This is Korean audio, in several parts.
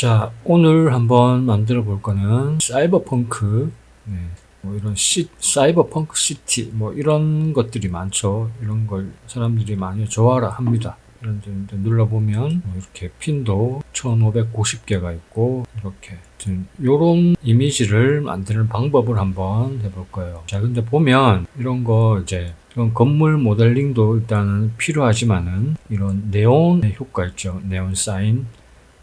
자, 오늘 한번 만들어 볼 거는 사이버펑크, 뭐 이런 사이버펑크 시티, 뭐 이런 것들이 많죠. 이런 걸 사람들이 많이 좋아라 합니다. 이런 데 눌러보면 이렇게 핀도 1590개가 있고, 이렇게 요런 이미지를 만드는 방법을 한번 해볼 거예요. 자, 근데 보면 이런 거 이런 건물 모델링도 일단은 필요하지만은 이런 네온 효과 있죠. 네온 사인.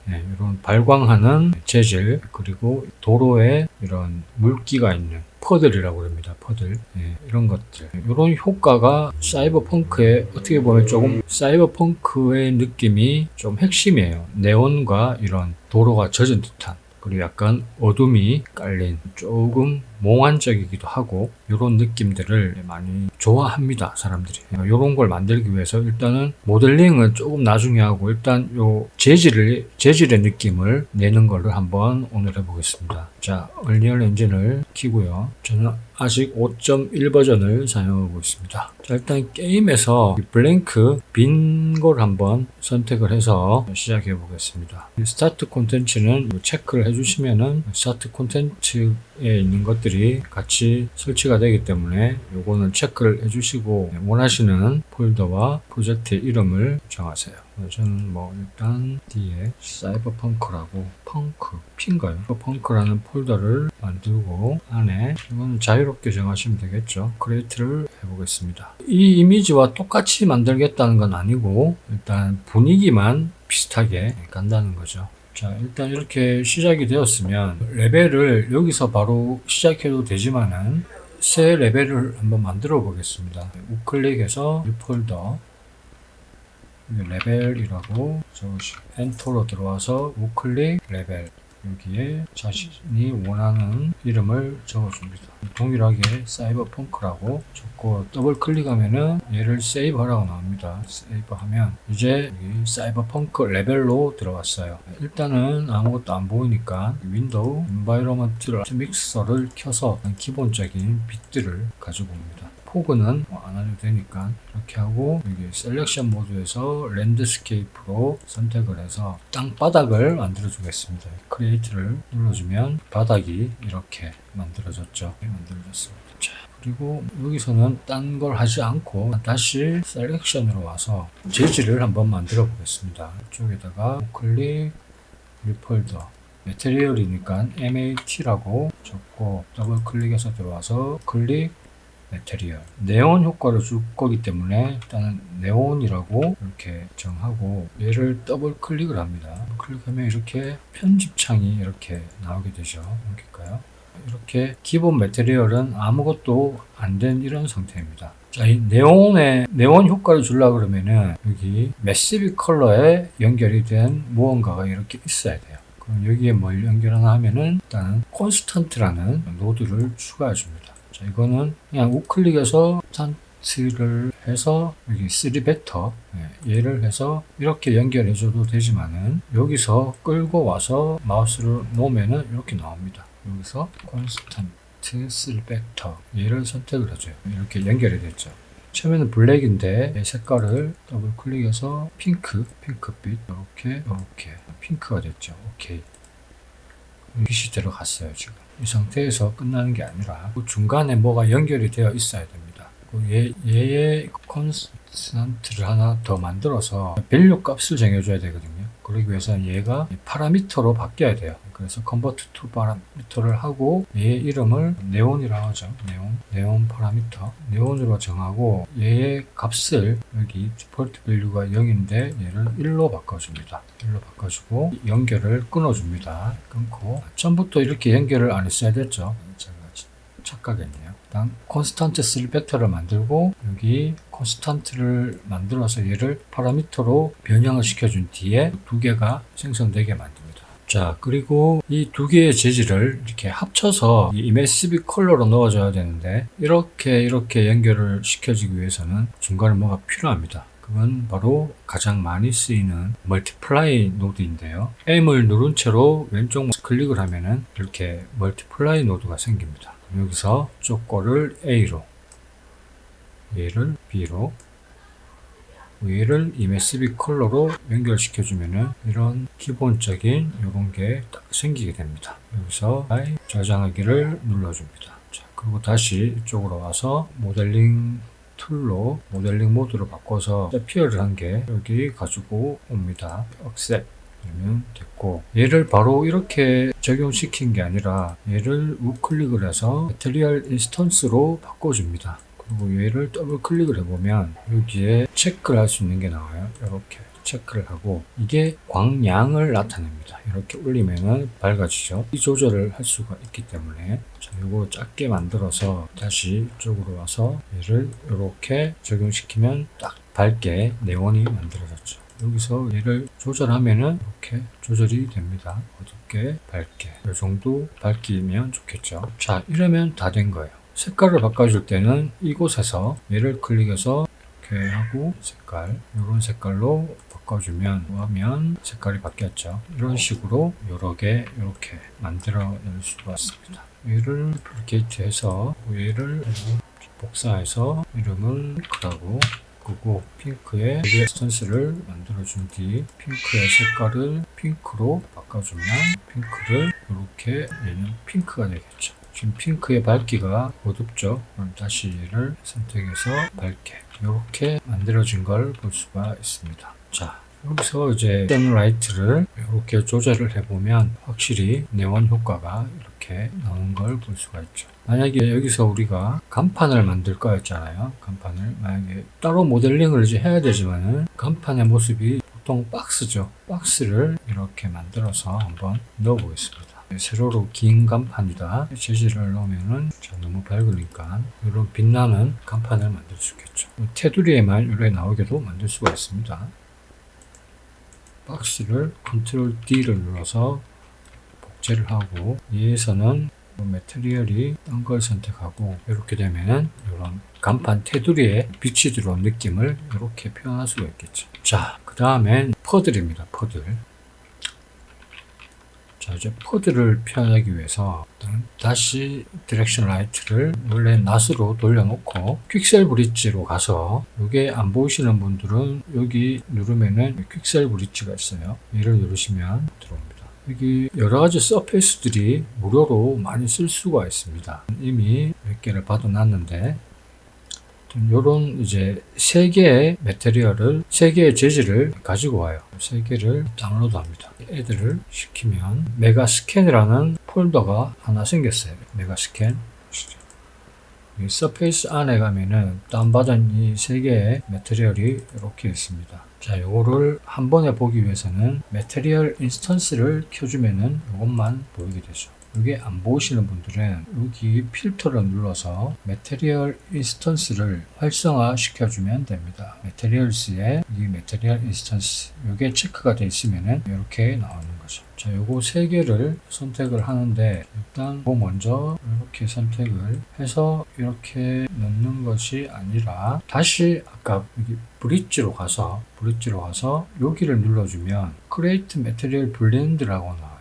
이런 발광하는 재질, 그리고 도로에 이런 물기가 있는 퍼들이라고 합니다. 퍼들. 이런 것들. 이런 효과가 사이버펑크에 어떻게 보면 조금 사이버펑크의 느낌이 좀 핵심이에요. 네온과 이런 도로가 젖은 듯한, 그리고 약간 어둠이 깔린 조금 몽환적이기도 하고, 이런 느낌들을 많이 좋아합니다, 사람들이. 이런 걸 만들기 위해서 일단은 모델링은 조금 나중에 하고, 일단 요 재질의 느낌을 내는 거를 한번 오늘 해보겠습니다. 자, 얼리얼 엔진을 키고요. 저는 아직 5.1 버전을 사용하고 있습니다. 자, 일단 게임에서 블랭크 빈 걸 한번 선택을 해서 시작해 보겠습니다. 스타트 콘텐츠는 체크를 해주시면은 스타트 콘텐츠에 있는 것들이 같이 설치가 되기 때문에 요거는 체크를 해주시고, 원하시는 폴더와 프로젝트의 이름을 정하세요. 저는 뭐 일단 뒤에 사이버펑크라고, 핑가요? 펑크라는 폴더를 만들고, 안에 이건 자유롭게 정하시면 되겠죠. 크리에이트를 해보겠습니다. 이 이미지와 똑같이 만들겠다는 건 아니고, 일단 분위기만 비슷하게 간다는 거죠. 자, 일단 이렇게 시작이 되었으면 레벨을 여기서 바로 시작해도 되지만은 새 레벨을 한번 만들어 보겠습니다. 우클릭해서 이 폴더 레벨이라고 적으시고 엔터로 들어와서 우클릭 레벨, 여기에 자신이 원하는 이름을 적어줍니다. 동일하게 사이버펑크라고 적고 더블 클릭하면은 얘를 세이브하라고 나옵니다. 세이브하면 이제 여기 사이버펑크 레벨로 들어왔어요. 일단은 아무것도 안 보이니까 윈도우 인바이러먼트 믹서를 켜서 기본적인 빗들을 가지고 옵니다. 포그는 안 해도 되니까 이렇게 하고, 여기 셀렉션 모드에서 랜드스케이프로 선택을 해서 땅바닥을 만들어 주겠습니다. 크리에이트를 눌러주면 바닥이 이렇게 만들어졌죠. 만들어졌습니다. 자, 그리고 여기서는 딴 걸 하지 않고 다시 셀렉션으로 와서 재질을 한번 만들어 보겠습니다. 이쪽에다가 클릭 리폴더 매테리얼이니까 MAT라고 적고 더블 클릭해서 들어와서 클릭 매테리얼, 네온 효과를 줄 거기 때문에 일단은 네온이라고 이렇게 정하고, 얘를 더블 클릭을 합니다. 클릭하면 이렇게 편집창이 이렇게 나오게 되죠. 여기까요. 이렇게 기본 매테리얼은 아무것도 안 된 이런 상태입니다. 자, 이 네온 효과를 주려고 그러면은 여기 매시브 컬러에 연결이 된 무언가가 이렇게 있어야 돼요. 그럼 여기에 뭘 연결하나 하면은 일단은 콘스턴트라는 노드를 추가해 줍니다. 자, 이거는 그냥 우클릭해서 콘스턴트를 해서 여기 3벡터 얘를 해서 이렇게 연결해 줘도 되지만은, 여기서 끌고 와서 마우스를 놓으면은 이렇게 나옵니다. 여기서 콘스턴트 3벡터 얘를 선택을 해줘요. 이렇게 연결이 됐죠. 처음에는 블랙인데 이 색깔을 더블 클릭해서 핑크빛 이렇게 핑크가 됐죠. 오케이. 빛이 들어갔어요. 지금 이 상태에서 끝나는 게 아니라 중간에 뭐가 연결이 되어 있어야 됩니다. 얘의 콘스턴트를 하나 더 만들어서 밸류 값을 정해줘야 되거든요. 그러기 위해서는 얘가 파라미터로 바뀌어야 돼요. 그래서 컨버트 투 파라미터를 하고, 얘의 이름을 네온이라고 하죠. 네온 파라미터 네온으로 정하고, 얘의 값을 여기 디폴트 밸류가 0인데 얘를 1로 바꿔줍니다. 1로 바꿔주고 연결을 끊어줍니다. 끊고, 처음부터 이렇게 연결을 안 했어야 됐죠. 제가 착각했네요. 일단 콘스턴트 3벡터를 만들고, 여기 콘스턴트를 만들어서 얘를 파라미터로 변형을 시켜준 뒤에 두 개가 생성되게 만듭니다. 자, 그리고 이 두 개의 재질을 이렇게 합쳐서 이 이메시브 컬러로 넣어줘야 되는데, 이렇게 연결을 시켜주기 위해서는 중간에 뭐가 필요합니다. 그건 바로 가장 많이 쓰이는 멀티플라이 노드인데요. M을 누른 채로 왼쪽 클릭을 하면은 이렇게 멀티플라이 노드가 생깁니다. 여기서 쪽 거를 A로, 얘를 B로, 얘를 MSB 컬러로 연결시켜주면은 이런 기본적인 이런 게 딱 생기게 됩니다. 여기서 저장하기를 눌러줍니다. 자, 그리고 다시 이쪽으로 와서 모델링 툴로 모델링 모드로 바꿔서 세피어를 한 개 여기 가지고 옵니다. 억셉 그러면 됐고, 얘를 바로 이렇게 적용시킨 게 아니라 얘를 우클릭을 해서 매트리얼 인스턴스로 바꿔줍니다. 그리고 얘를 더블 클릭을 해보면 여기에 체크를 할 수 있는 게 나와요. 이렇게 체크를 하고 이게 광량을 나타냅니다. 이렇게 올리면은 밝아지죠. 이 조절을 할 수가 있기 때문에 자, 이거 작게 만들어서 다시 이쪽으로 와서 얘를 이렇게 적용시키면 딱 밝게 네온이 만들어졌죠. 여기서 얘를 조절하면은 이렇게 조절이 됩니다. 어둡게 밝게 이 정도 밝히면 좋겠죠. 자, 이러면 다 된 거예요. 색깔을 바꿔줄 때는 이곳에서 얘를 클릭해서 이렇게 하고 색깔 이런 색깔로 바꿔주면 하면 색깔이 바뀌었죠. 이런 식으로 여러 개 이렇게 만들어낼 수가 있습니다. 얘를 듀플리케이트 해서 얘를 복사해서 이름을 핑크라고 끄고 핑크의 스턴스를 만들어준 뒤 핑크의 색깔을 핑크로 바꿔주면 핑크를 이렇게 얘는 핑크가 되겠죠. 지금 핑크의 밝기가 어둡죠. 그럼 다시 얘를 선택해서 밝게 이렇게 만들어진 걸 볼 수가 있습니다. 자, 여기서 이제 썬라이트를 이렇게 조절을 해보면 확실히 네온 효과가 이렇게 나오는 걸 볼 수가 있죠. 만약에 여기서 우리가 간판을 만들 거였잖아요. 간판을 만약에 따로 모델링을 이제 해야 되지만은 간판의 모습이 보통 박스죠. 박스를 이렇게 만들어서 한번 넣어 보겠습니다. 세로로 긴 간판이다. 재질을 넣으면은 너무 밝으니까 이런 빛나는 간판을 만들 수 있겠죠. 테두리에만 이렇게 나오게도 만들 수가 있습니다. 박스를 컨트롤 D를 눌러서 복제를 하고 얘에서는 매트리얼이 딴 걸 선택하고 이렇게 되면은 이런 간판 테두리에 빛이 들어온 느낌을 이렇게 표현할 수가 있겠죠. 자, 그 다음엔 퍼들입니다. 퍼들. 자, 이제 퍼들을 표현하기 위해서 다시 디렉션 라이트를 원래 낫으로 돌려놓고 퀵셀 브릿지로 가서 이게 안 보이시는 분들은 여기 누르면은 퀵셀 브릿지가 있어요. 얘를 누르시면 들어옵니다. 여기 여러 가지 서페이스들이 무료로 많이 쓸 수가 있습니다. 이미 몇 개를 받아놨는데 요런 이제 3개의 매테리얼을 3개의 재질을 가지고 와요. 3개를 다운로드 합니다. 애들을 시키면 메가스캔이라는 폴더가 하나 생겼어요. 메가스캔 이 서페이스 안에 가면은 다운받은 이 3개의 매테리얼이 이렇게 있습니다. 자, 요거를 한 번에 보기 위해서는 매테리얼 인스턴스를 켜주면은 이것만 보이게 되죠. 이게 안 보이시는 분들은 여기 필터를 눌러서 매테리얼 인스턴스를 활성화 시켜주면 됩니다. 매테리얼스에 이 매테리얼 인스턴스 이게 체크가 되어 있으면은 이렇게 나오는 거죠. 자, 요거 3개를 선택을 하는데 일단 먼저 이렇게 선택을 해서 이렇게 넣는 것이 아니라 다시 아까 여기 브릿지로 가서 여기를 눌러주면 Create Material Blend라고 나와요.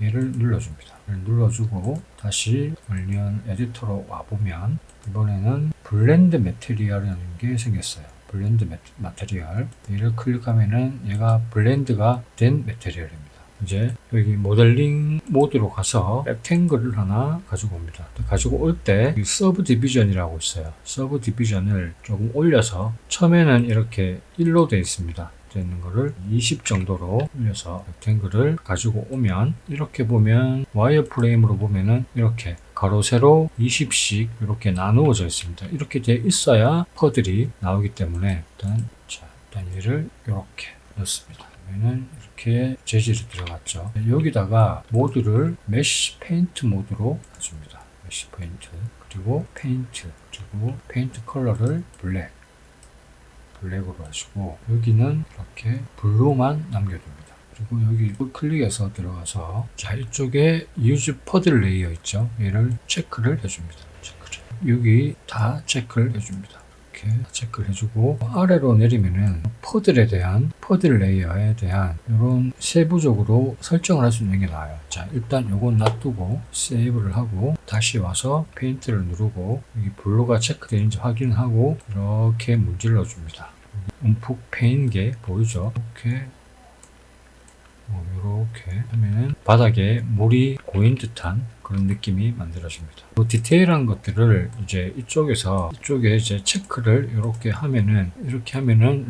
얘를 눌러줍니다. 얘를 눌러주고 다시 얼리언 에디터로 와보면 이번에는 블렌드 매테리얼이라는 게 생겼어요. 블렌드 매테리얼 얘를 클릭하면은 얘가 블렌드가 된 매테리얼입니다. 이제 여기 모델링 모드로 가서 렉탱글을 하나 가지고 옵니다. 가지고 올 때 서브 디비전이라고 있어요. 서브 디비전을 조금 올려서 처음에는 이렇게 1로 되어 있습니다. 되는 거를 20 정도로 올려서 렉탱글을 가지고 오면 이렇게 보면 와이어 프레임으로 보면은 이렇게 가로 세로 20씩 이렇게 나누어져 있습니다. 이렇게 돼 있어야 퍼들이 나오기 때문에 일단 얘를 이렇게 넣습니다. 그러면은 이렇게 재질이 들어갔죠. 여기다가 모드를 메쉬 페인트 모드로 가줍니다. 메쉬 페인트 그리고 페인트 컬러를 블랙으로 하시고 여기는 이렇게 블루만 남겨둡니다. 그리고 여기 클릭해서 들어가서 자, 이쪽에 Use Pod 레이어 있죠. 얘를 체크를 해줍니다. 여기 다 체크를 해줍니다. 이렇게 체크를 해주고 아래로 내리면은 퍼드 레이어에 대한 이런 세부적으로 설정을 할 수 있는 게 나와요. 자, 일단 요건 놔두고 세이브를 하고 다시 와서 페인트를 누르고 여기 블루가 체크되는지 확인하고 이렇게 문질러 줍니다. 움푹 패인 게 보이죠? 이렇게 하면은 바닥에 물이 고인 듯한 그런 느낌이 만들어집니다. 디테일한 것들을 이제 이쪽에 이제 체크를 이렇게 하면은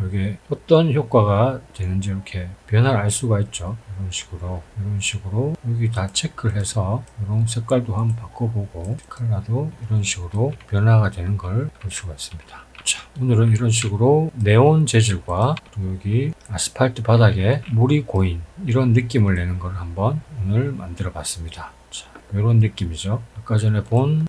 이게 어떤 효과가 되는지 이렇게 변화를 알 수가 있죠. 이런 식으로 여기 다 체크를 해서 이런 색깔도 한번 바꿔보고 컬러도 이런 식으로 변화가 되는 걸 볼 수가 있습니다. 자, 오늘은 이런 식으로 네온 재질과 여기 아스팔트 바닥에 물이 고인 이런 느낌을 내는 걸 한번 오늘 만들어 봤습니다. 자, 이런 느낌이죠. 아까 전에 본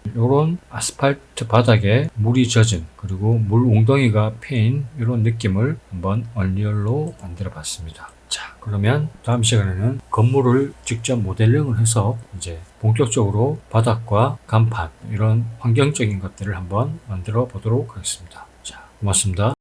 이런 아스팔트 바닥에 물이 젖은 그리고 물 웅덩이가 패인 이런 느낌을 한번 얼리얼로 만들어 봤습니다. 자, 그러면 다음 시간에는 건물을 직접 모델링을 해서 이제 본격적으로 바닥과 간판 이런 환경적인 것들을 한번 만들어 보도록 하겠습니다. 자, 고맙습니다.